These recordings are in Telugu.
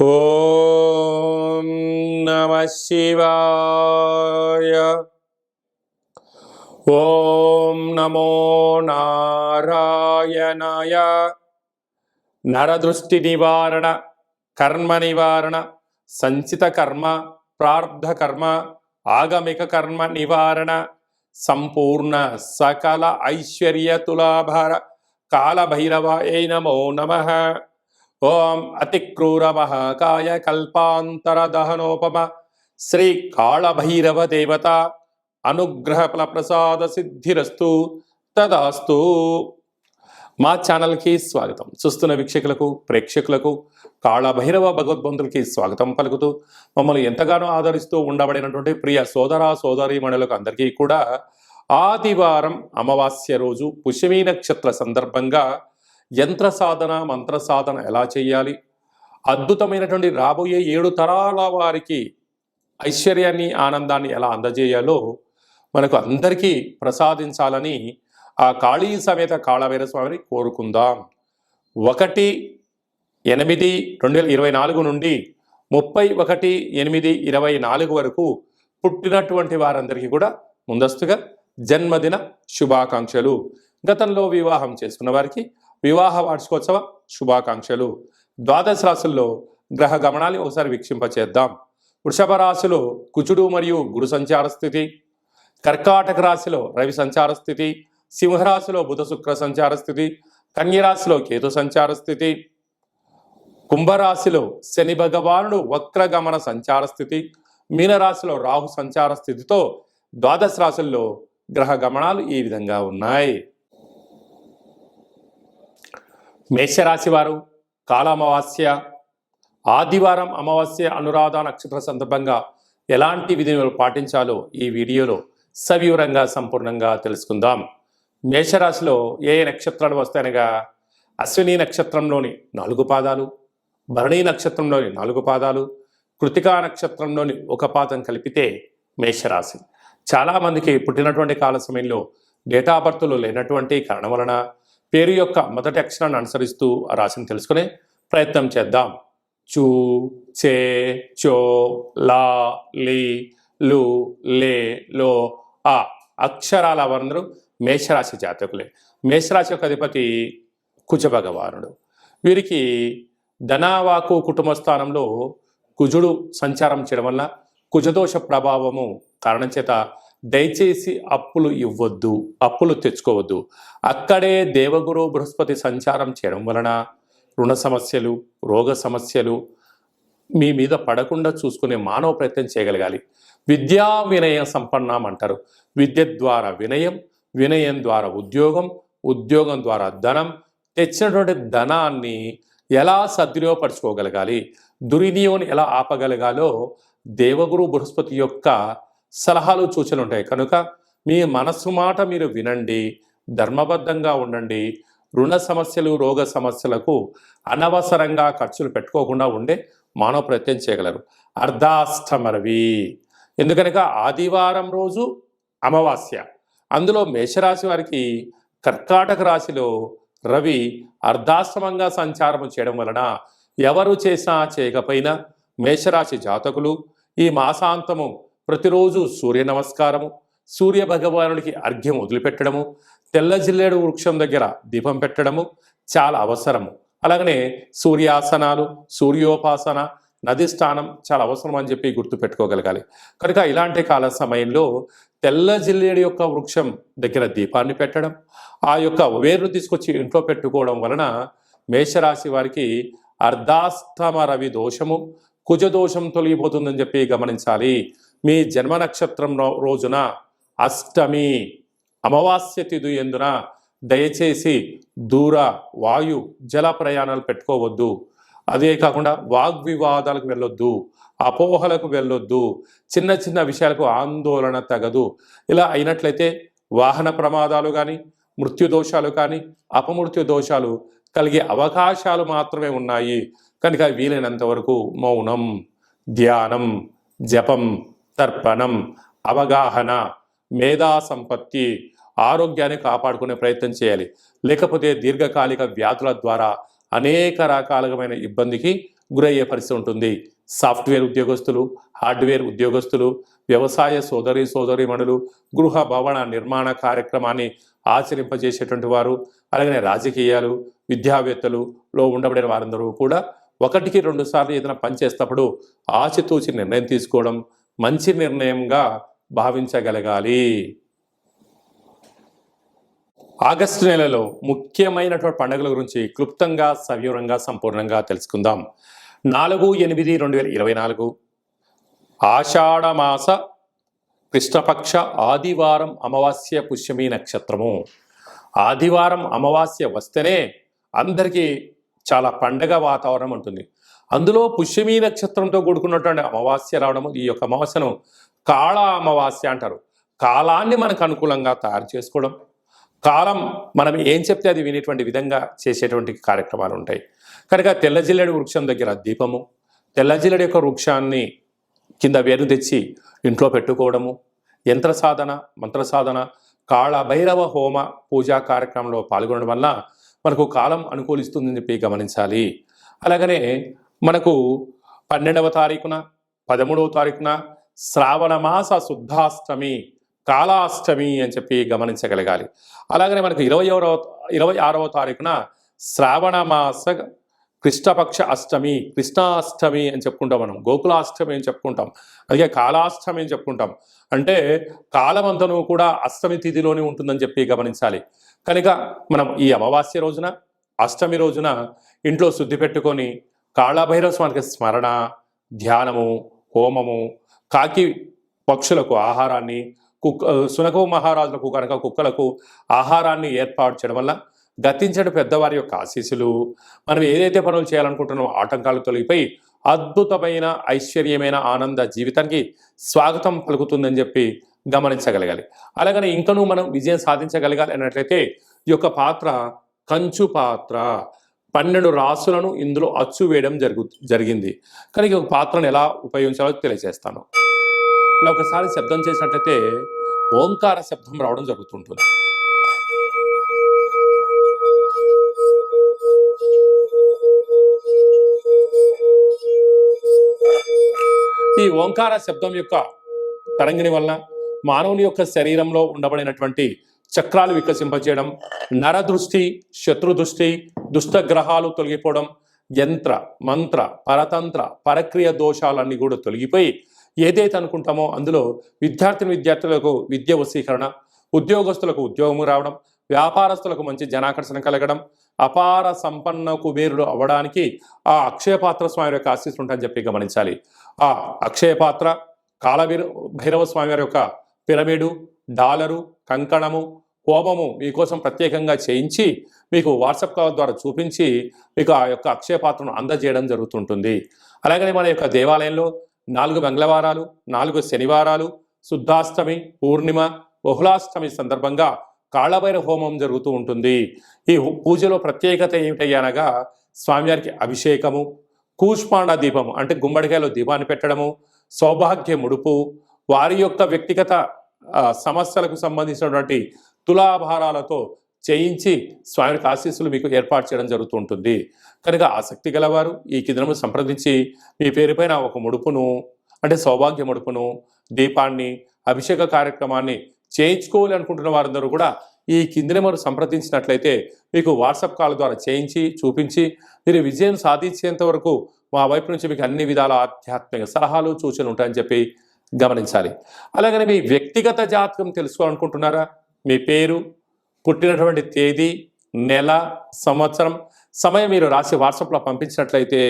ఓం నమః శివాయ. ఓం నమో నారాయణాయ. నరదృష్టి నివారణ, కర్మ నివారణ, సంచిత కర్మ, ప్రార్థ కర్మ, ఆగమిక కర్మ నివారణ, సంపూర్ణ సకల ఐశ్వర్య తులాభార కాళభైరవాయ నమో నమః. ఓం అతిక్రూర మహాకాయ కల్పాంతర దహనోపమ శ్రీ కాళభైరవ దేవత అనుగ్రహ ఫలప్రసాద సిద్ధిరస్తు తదాస్తు. మా ఛానల్కి స్వాగతం. చూస్తున్న వీక్షకులకు, ప్రేక్షకులకు, కాళభైరవ భగవద్బంధులకి స్వాగతం పలుకుతూ మమ్మల్ని ఎంతగానో ఆదరిస్తూ ఉండబడినటువంటి ప్రియ సోదర సోదరీమణులకు అందరికీ కూడా ఆదివారం అమావాస్య రోజు పుష్యమీ నక్షత్ర సందర్భంగా యంత్ర సాధన, మంత్ర సాధన ఎలా చేయాలి, అద్భుతమైనటువంటి రాబోయే 7 తరాల వారికి ఐశ్వర్యాన్ని, ఆనందాన్ని ఎలా అందజేయాలో మనకు అందరికీ ప్రసాదించాలని ఆ కాళీ సమేత కాళభైరవ స్వామిని కోరుకుందాం. 1/8/2024 నుండి 31/8/24 వరకు పుట్టినటువంటి వారందరికీ కూడా ముందస్తుగా జన్మదిన శుభాకాంక్షలు. గతంలో వివాహం చేసుకున్న వారికి వివాహ వార్షికోత్సవ శుభాకాంక్షలు. ద్వాదశ రాశుల్లో గ్రహ గమనాన్ని ఒకసారి వీక్షింపచేద్దాం. వృషభ రాశిలో కుజుడు మరియు గురు సంచార స్థితి, కర్కాటక రాశిలో రవి సంచార స్థితి, సింహరాశిలో బుధ శుక్ర సంచార స్థితి, కన్యరాశిలో కేతు సంచార స్థితి, కుంభరాశిలో శని భగవానుడు వక్రగమన సంచార స్థితి, మీనరాశిలో రాహు సంచార స్థితితో ద్వాదశ రాశుల్లో గ్రహ గమనాలు ఈ విధంగా ఉన్నాయి. మేషరాశి వారు కాల అమావాస్య ఆదివారం అమావాస్య అనురాధ నక్షత్ర సందర్భంగా ఎలాంటి విధులు పాటించాలో ఈ వీడియోలో సవివరంగా సంపూర్ణంగా తెలుసుకుందాం. మేషరాశిలో ఏ నక్షత్రాలు వస్తాయనగా అశ్విని నక్షత్రంలోని 4 పాదాలు, భరణీ నక్షత్రంలోని 4 పాదాలు, కృతికా నక్షత్రంలోని 1 పాదం కలిపితే మేషరాశి. చాలామందికి పుట్టినటువంటి కాల సమయంలో డేటా బర్త్లు లేనటువంటి కారణం వలన పేరు యొక్క మొదటి అక్షరాన్ని అనుసరిస్తూ ఆ రాశిని తెలుసుకునే ప్రయత్నం చేద్దాం. చూ, చే, చో, లా, లి, లు, లే, లో, ఆ అక్షరాల వారందరూ మేషరాశి జాతకులే. మేషరాశి యొక్క అధిపతి కుజ భగవానుడు. వీరికి ధనవాకు కుటుంబ స్థానంలో కుజుడు సంచారం చేయడం వల్ల కుజదోష ప్రభావము కారణం చేత దయచేసి అప్పులు ఇవ్వద్దు, అప్పులు తెచ్చుకోవద్దు. అక్కడే దేవగురు బృహస్పతి సంచారం చేయడం వలన రుణ సమస్యలు, రోగ సమస్యలు మీ మీద పడకుండా చూసుకునే మానవ ప్రయత్నం చేయగలగాలి. విద్యా వినయ సంపన్నం అంటారు. విద్య ద్వారా వినయం, వినయం ద్వారా ఉద్యోగం, ఉద్యోగం ద్వారా ధనం, తెచ్చినటువంటి ధనాన్ని ఎలా సద్వినియోగపరచుకోగలగాలి, దుర్వినియోగం ఎలా ఆపగలగాలో దేవగురు బృహస్పతి యొక్క సలహాలు, సూచనలు ఉంటాయి. కనుక మీ మనస్సు మాట మీరు వినండి, ధర్మబద్ధంగా ఉండండి. రుణ సమస్యలు, రోగ సమస్యలకు అనవసరంగా ఖర్చులు పెట్టుకోకుండా ఉండే మానవ ప్రయత్నం చేయగలరు. అర్ధాష్టమరవి ఎందుకనగా ఆదివారం రోజు అమావాస్య, అందులో మేషరాశి వారికి కర్కాటక రాశిలో రవి అర్ధాష్టమంగా సంచారం చేయడం వలన ఎవరు చేసినా చేయకపోయినా మేషరాశి జాతకులు ఈ మాసాంతము ప్రతిరోజు సూర్య నమస్కారము, సూర్య భగవానుడికి అర్ఘ్యం వదిలిపెట్టడము, తెల్ల జిల్లేడు వృక్షం దగ్గర దీపం పెట్టడము చాలా అవసరము. అలాగనే సూర్యాసనాలు, సూర్యోపాసన, నది స్నానం చాలా అవసరం అని చెప్పి గుర్తుపెట్టుకోగలగాలి. కనుక ఇలాంటి కాల సమయంలో తెల్ల జిల్లేడు యొక్క వృక్షం దగ్గర దీపాన్ని పెట్టడం, ఆ యొక్క వేర్లు తీసుకొచ్చి ఇంట్లో పెట్టుకోవడం వలన మేషరాశి వారికి అర్ధాష్టమ రవి దోషము, కుజదోషం తొలగిపోతుందని చెప్పి గమనించాలి. మీ జన్మ నక్షత్రం రోజున అష్టమి అమావాస్య తిథి ఎందున దయచేసి దూర వాయు జల ప్రయాణాలు పెట్టుకోవద్దు. అదే కాకుండా వాగ్వివాదాలకు వెళ్ళొద్దు, అపోహలకు వెళ్ళొద్దు, చిన్న చిన్న విషయాలకు ఆందోళన తగదు. ఇలా అయినట్లయితే వాహన ప్రమాదాలు కానీ, మృత్యుదోషాలు కానీ, అపమృత్యు దోషాలు కలిగే అవకాశాలు మాత్రమే ఉన్నాయి. కనుక వీలైనంత వరకు మౌనం, ధ్యానం, జపం, తర్పణం, అవగాహన, మేధా సంపత్తి, ఆరోగ్యాన్ని కాపాడుకునే ప్రయత్నం చేయాలి. లేకపోతే దీర్ఘకాలిక వ్యాధుల ద్వారా అనేక రకాలమైన ఇబ్బందికి గురయ్యే పరిస్థితి ఉంటుంది. సాఫ్ట్వేర్ ఉద్యోగస్తులు, హార్డ్వేర్ ఉద్యోగస్తులు, వ్యవసాయ సోదరీమణులు, గృహ భవన నిర్మాణ కార్యక్రమాన్ని ఆచరింపజేసేటువంటి వారు, అలాగే రాజకీయాలు, విద్యావేత్తలులో ఉండబడిన వారందరూ కూడా 1-2 సార్లు ఏదైనా పని చేసేటప్పుడు ఆచితూచి నిర్ణయం తీసుకోవడం మంచి నిర్ణయంగా భావించగలగాలి. ఆగస్టు నెలలో ముఖ్యమైనటువంటి పండుగల గురించి క్లుప్తంగా సవివరంగా సంపూర్ణంగా తెలుసుకుందాం. 4/8/2024 ఆషాఢమాస కృష్ణపక్ష ఆదివారం అమావాస్య పుష్యమి నక్షత్రము. ఆదివారం అమావాస్య వస్తేనే అందరికీ చాలా పండగ వాతావరణం ఉంటుంది. అందులో పుష్యమి నక్షత్రంతో కూడుకున్నటువంటి అమావాస్య రావడము, ఈ యొక్క అమావాస్యను కాళ అమావాస్య అంటారు. కాలాన్ని మనకు అనుకూలంగా తయారు చేసుకోవడం, కాలం మనం ఏం చెప్తే అది వినేటువంటి విధంగా చేసేటువంటి కార్యక్రమాలు ఉంటాయి. కనుక తెల్లజిల్లెడు వృక్షం దగ్గర దీపము, తెల్లజిల్లెడు యొక్క వృక్షాన్ని కింద వేరు తెచ్చి ఇంట్లో పెట్టుకోవడము, యంత్ర సాధన, మంత్ర సాధన, కాళభైరవ హోమ పూజా కార్యక్రమంలో పాల్గొనడం వల్ల మనకు కాలం అనుకూలిస్తుందని చెప్పి గమనించాలి. అలాగనే మనకు 12వ తారీఖున 13వ తారీఖున శ్రావణ మాస శుద్ధాష్టమి, కాళాష్టమి అని చెప్పి గమనించగలగాలి. అలాగనే మనకు 26వ తారీఖున శ్రావణ మాస కృష్ణపక్ష అష్టమి, కృష్ణాష్టమి అని చెప్పుకుంటాం. మనం గోకులాష్టమి అని చెప్పుకుంటాం, అలాగే కాళాష్టమి అని చెప్పుకుంటాం. అంటే కాలమంతను కూడా అష్టమి తిథిలోనే ఉంటుందని చెప్పి గమనించాలి. కనుక మనం ఈ అమావాస్య రోజున, అష్టమి రోజున ఇంట్లో శుద్ధి పెట్టుకొని కాళభైరవ స్వామికి స్మరణ, ధ్యానము, హోమము, కాకి పక్షులకు ఆహారాన్ని, సునక మహారాజులకు కనుక కుక్కలకు ఆహారాన్ని ఏర్పాటు చేయడం వల్ల గతించడం పెద్దవారి యొక్క ఆశీస్సులు, మనం ఏదైతే పనులు చేయాలనుకుంటున్నామో ఆటంకాలు తొలగిపోయి అద్భుతమైన ఐశ్వర్యమైన ఆనంద జీవితానికి స్వాగతం పలుకుతుందని చెప్పి గమనించగలగాలి. అలాగనే ఇంకనూ మనం విజయం సాధించగలగాలి అన్నట్లయితే ఈ యొక్క పాత్ర కంచు పాత్ర, 12 రాసులను ఇందులో అచ్చు వేయడం జరిగింది. కానీ ఈ పాత్రను ఎలా ఉపయోగించాలో తెలియజేస్తాను. ఇలా ఒకసారి శబ్దం చేసినట్లయితే ఓంకార శబ్దం రావడం జరుగుతుంటుంది. ఈ ఓంకార శబ్దం యొక్క తరంగిణి వలన మానవుని యొక్క శరీరంలో ఉండబడినటువంటి చక్రాలు వికసింపజేయడం, నరదృష్టి, శత్రుదృష్టి, దుష్టగ్రహాలు తొలగిపోవడం, యంత్ర మంత్ర పరతంత్ర పరక్రియ దోషాలన్నీ కూడా తొలగిపోయి ఏదైతే అనుకుంటామో అందులో విద్యార్థులకు విద్య వశీకరణ, ఉద్యోగస్తులకు ఉద్యోగం రావడం, వ్యాపారస్తులకు మంచి జనాకర్షణ కలగడం, అపార సంపన్న కుబేరుడు అవ్వడానికి ఆ అక్షయపాత్ర స్వామి యొక్క ఆశీస్సులు ఉంటాయని చెప్పి గమనించాలి. ఆ అక్షయపాత్ర, భైరవ స్వామి వారి యొక్క పిరమిడు, డాలరు, కంకణము, హోమము మీకోసం ప్రత్యేకంగా చేయించి మీకు వాట్సాప్ కాల్ ద్వారా చూపించి మీకు ఆ యొక్క అక్షయపాత్రను అందజేయడం జరుగుతుంటుంది. అలాగనే మన యొక్క దేవాలయంలో 4 మంగళవారాలు, 4 శనివారాలు, శుద్ధాష్టమి, పూర్ణిమ, బహుళాష్టమి సందర్భంగా కాళభైరవ హోమం జరుగుతూ ఉంటుంది. ఈ పూజలో ప్రత్యేకత ఏమిటయ్యనగా స్వామివారికి అభిషేకము, కూష్మాండ దీపము అంటే గుమ్మడికాయలో దీపాన్ని పెట్టడము, సౌభాగ్య ముడుపు, వారి యొక్క వ్యక్తిగత సమస్యలకు సంబంధించినటువంటి తులాభారాలతో చేయించి స్వామికి ఆశీస్సులు మీకు ఏర్పాటు చేయడం జరుగుతూ ఉంటుంది. కనుక ఆసక్తి గలవారు ఈ కిందను సంప్రదించి మీ పేరుపైన ఒక ముడుపును అంటే సౌభాగ్య ముడుపును, దీపాన్ని, అభిషేక కార్యక్రమాన్ని చేయించుకోవాలి అనుకుంటున్న వారందరూ కూడా ఈ కిందనే మనం సంప్రదించినట్లయితే మీకు వాట్సాప్ కాల్ ద్వారా చేయించి చూపించి మీరు విజయం సాధించేంత వరకు మా వైపు నుంచి మీకు అన్ని విధాల ఆధ్యాత్మిక సలహాలు సూచనలు ఉంటాయని చెప్పి గమనించాలి. అలాగనే మీ వ్యక్తిగత జాతకం తెలుసుకోవాలనుకుంటున్నారా? మీ పేరు, పుట్టినటువంటి తేదీ, నెల, సంవత్సరం, సమయం మీరు రాసి వాట్సాప్లో పంపించినట్లయితే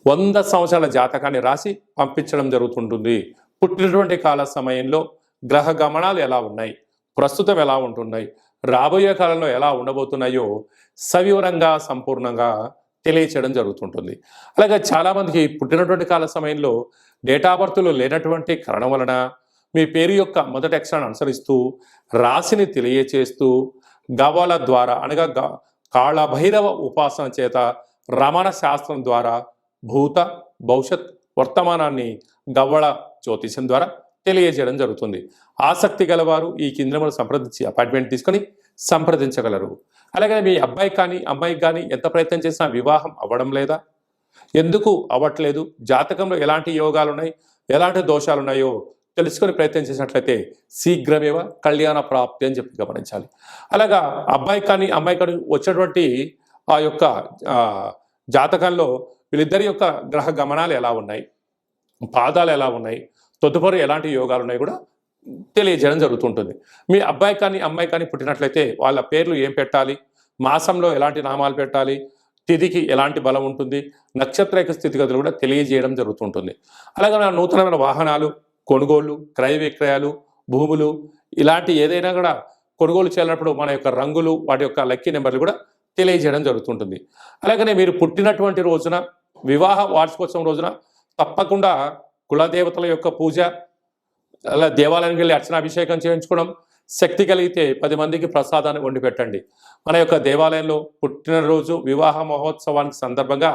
100 సంవత్సరాల జాతకాన్ని రాసి పంపించడం జరుగుతుంటుంది. పుట్టినటువంటి కాల సమయంలో గ్రహ గమనాలు ఎలా ఉన్నాయి, ప్రస్తుతం ఎలా ఉంటున్నాయి, రాబోయే కాలంలో ఎలా ఉండబోతున్నాయో సవివరంగా సంపూర్ణంగా తెలియచేయడం జరుగుతుంటుంది. అలాగే చాలామందికి పుట్టినటువంటి కాల సమయంలో డేటా బర్త్లో లేనటువంటి కారణం వలన మీ పేరు యొక్క మొదటి అక్షరాన్ని అనుసరిస్తూ రాశిని తెలియచేస్తూ గవ్వల ద్వారా అనగా కాళభైరవ ఉపాసన చేత రమణ శాస్త్రం ద్వారా భూత భవిష్యత్ వర్తమానాన్ని గవ్వల జ్యోతిషం ద్వారా తెలియజేయడం జరుగుతుంది. ఆసక్తి గలవారు ఈ కేంద్రంలో సంప్రదించి అపాయింట్మెంట్ తీసుకొని సంప్రదించగలరు. అలాగే మీ అబ్బాయి కానీ అమ్మాయికి కానీ ఎంత ప్రయత్నం చేసినా వివాహం అవ్వడం లేదా, ఎందుకు అవ్వట్లేదు, జాతకంలో ఎలాంటి యోగాలు ఉన్నాయి, ఎలాంటి దోషాలు ఉన్నాయో తెలుసుకొని ప్రయత్నం చేసినట్లయితే శీఘ్రమేవ కళ్యాణ ప్రాప్తి అని చెప్పి గమనించాలి. అలాగా అబ్బాయి కానీ అమ్మాయి కానీ వచ్చినటువంటి ఆ యొక్క ఆ, జాతకంలో వీళ్ళిద్దరి యొక్క గ్రహ గమనాలు ఎలా ఉన్నాయి, పాదాలు ఎలా ఉన్నాయి, తదుపరి ఎలాంటి యోగాలు ఉన్నాయి కూడా తెలియజేయడం జరుగుతుంటుంది. మీ అబ్బాయి కానీ అమ్మాయి కానీ పుట్టినట్లయితే వాళ్ళ పేర్లు ఏం పెట్టాలి, మాసంలో ఎలాంటి నామాలు పెట్టాలి, తిథికి ఎలాంటి బలం ఉంటుంది, నక్షత్ర యొక్క స్థితిగతులు కూడా తెలియజేయడం జరుగుతుంటుంది. అలాగే నా నూతనమైన వాహనాలు కొనుగోళ్లు, క్రయ విక్రయాలు, భూములు ఇలాంటి ఏదైనా కూడా కొనుగోలు చేయాలన్నప్పుడు మన యొక్క రంగులు వాటి యొక్క లక్కీ నెంబర్లు కూడా తెలియజేయడం జరుగుతుంటుంది. అలాగనే మీరు పుట్టినటువంటి రోజున వివాహ వార్షికోత్సవం రోజున తప్పకుండా కులదేవతల యొక్క పూజ, అలా దేవాలయానికి వెళ్ళి అర్చనాభిషేకం చేయించుకోవడం, శక్తి కలిగితే 10 మందికి ప్రసాదాన్ని వండి పెట్టండి. మన యొక్క దేవాలయంలో పుట్టినరోజు వివాహ మహోత్సవానికి సందర్భంగా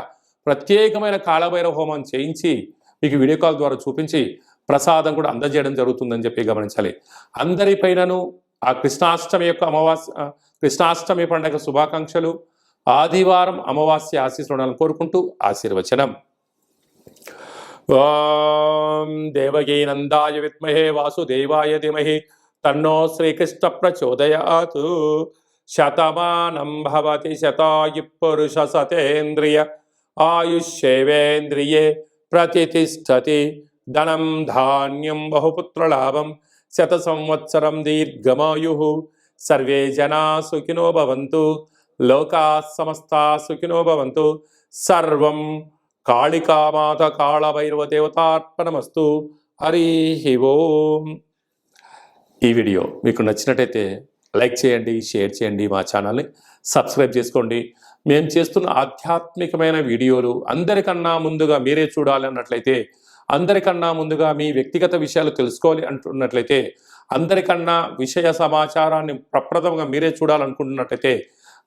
ప్రత్యేకమైన కాళభైరవ హోమం చేయించి మీకు వీడియో కాల్ ద్వారా చూపించి ప్రసాదం కూడా అందజేయడం జరుగుతుందని చెప్పి గమనించాలి. అందరిపైనను ఆ కృష్ణాష్టమి యొక్క కృష్ణాష్టమి పండుగ శుభాకాంక్షలు, ఆదివారం అమావాస్య ఆశీస్సులను కోరుకుంటూ ఆశీర్వచనం. ఓం దేవకీ నందాయ విద్మహే వాసుదేవాయ ధీమహి తన్నో శ్రీకృష్ణ ప్రచోదయాత్. శతమానం భవతి శతాయు పురుష సతేంద్రియ ఆయుష్యేవేంద్రియే ప్రతిష్టతి. ధనం ధాన్యం బహుపుత్రలాభం శత సంవత్సరం దీర్ఘమాయు. సర్వే జనా సుఖినో భవంతు, లోకా సమస్తా సుఖినో భవంతు. సర్వం కాళికామాత కాళభైరవ దేవతార్పణమస్తు. హరి ఓం. ఈ వీడియో మీకు నచ్చినట్టయితే లైక్ చేయండి, షేర్ చేయండి, మా ఛానల్ని సబ్స్క్రైబ్ చేసుకోండి. మేము చేస్తున్న ఆధ్యాత్మికమైన వీడియోలు అందరికన్నా ముందుగా మీరే చూడాలి అన్నట్లయితే, అందరికన్నా ముందుగా మీ వ్యక్తిగత విషయాలు తెలుసుకోవాలి అంటున్నట్లయితే, అందరికన్నా విషయ సమాచారాన్ని ప్రప్రథమంగా మీరే చూడాలనుకుంటున్నట్లయితే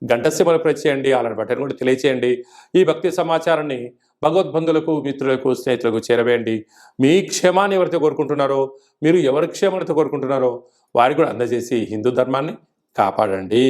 గంట సింబల్ ప్రెస్ చేయండి, అలాంటి బటన్ కూడా తెలియచేయండి. ఈ భక్తి సమాచారాన్ని భగవద్బంధులకు, మిత్రులకు, స్నేహితులకు చేరవేయండి. మీ క్షేమాన్ని ఎవరైతే కోరుకుంటున్నారో, మీరు ఎవరి క్షేమాన్ని కోరుకుంటున్నారో వారికి కూడా అందజేసి హిందూ ధర్మాన్ని కాపాడండి.